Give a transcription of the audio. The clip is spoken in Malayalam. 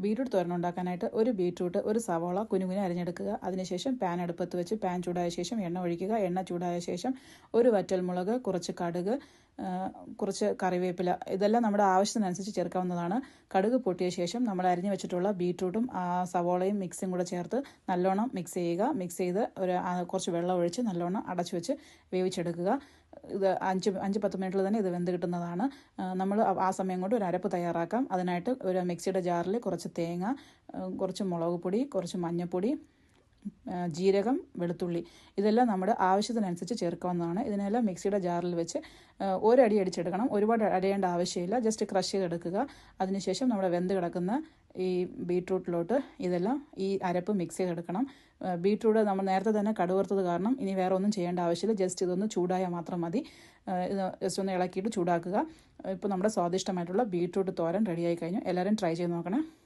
ബീറ്റ്റൂട്ട് തോരൻ ഉണ്ടാക്കാനായിട്ട് ഒരു ബീറ്റ്റൂട്ട് ഒരു സവോള കുനുകുനെ അരിഞ്ഞെടുക്കുക. അതിനുശേഷം പാൻ അടുപ്പത്ത് വെച്ച് പാൻ ചൂടായ ശേഷം എണ്ണ ഒഴിക്കുക. എണ്ണ ചൂടായ ശേഷം ഒരു വറ്റൽമുളക്, കുറച്ച് കടുക്, കുറച്ച് കറിവേപ്പില, ഇതെല്ലാം നമ്മുടെ ആവശ്യത്തിനനുസരിച്ച് ചേർക്കാവുന്നതാണ്. കടുക് പൊട്ടിയ ശേഷം നമ്മൾ അരിഞ്ഞു വെച്ചിട്ടുള്ള ബീറ്റ്റൂട്ടും സവോളയും മിക്സും കൂടെ ചേർത്ത് നല്ലോണം മിക്സ് ചെയ്യുക. മിക്സ് ചെയ്ത് കുറച്ച് വെള്ളം ഒഴിച്ച് നല്ലോണം അടച്ചു വെച്ച് വേവിച്ചെടുക്കുക. ഇത് 5-10 മിനിറ്റിൽ തന്നെ ഇത് വെന്ത് കിട്ടുന്നതാണ്. നമ്മൾ ആ സമയം കൊണ്ട് ഒരു അരപ്പ് തയ്യാറാക്കാം. അതിനായിട്ട് ഒരു മിക്സിയുടെ ജാറിൽ കുറച്ച് തേങ്ങ, കുറച്ച് മുളക് പൊടി, കുറച്ച് മഞ്ഞൾപ്പൊടി, ജീരകം, വെളുത്തുള്ളി, ഇതെല്ലാം നമ്മുടെ ആവശ്യത്തിനനുസരിച്ച് ചേർക്കാവുന്നതാണ്. ഇതിനെല്ലാം മിക്സിയുടെ ജാറിൽ വെച്ച് ഒരടി അടിച്ചെടുക്കണം. ഒരുപാട് അടിയേണ്ട ആവശ്യമില്ല. ജസ്റ്റ് ക്രഷ് ചെയ്തെടുക്കുക. അതിനുശേഷം നമ്മുടെ വെന്ത് കിടക്കുന്ന ഈ ബീട്രൂട്ടിലോട്ട് ഇതെല്ലാം ഈ അരപ്പ് മിക്സ് ചെയ്തെടുക്കണം. ബീട്രൂട്ട് നമ്മൾ നേരത്തെ തന്നെ കടുവറുത്തത് കാരണം ഇനി വേറെ ഒന്നും ചെയ്യേണ്ട ആവശ്യമില്ല. ജസ്റ്റ് ഇതൊന്ന് ചൂടായാൽ മാത്രം മതി. ഇത് ജസ്റ്റ് ഒന്ന് ഇളക്കിയിട്ട് ചൂടാക്കുക. ഇപ്പോൾ നമ്മുടെ സ്വാദിഷ്ടമായിട്ടുള്ള ബീട്രൂട്ട് തോരൻ റെഡിയായി കഴിഞ്ഞു. എല്ലാവരും ട്രൈ ചെയ്ത് നോക്കണേ.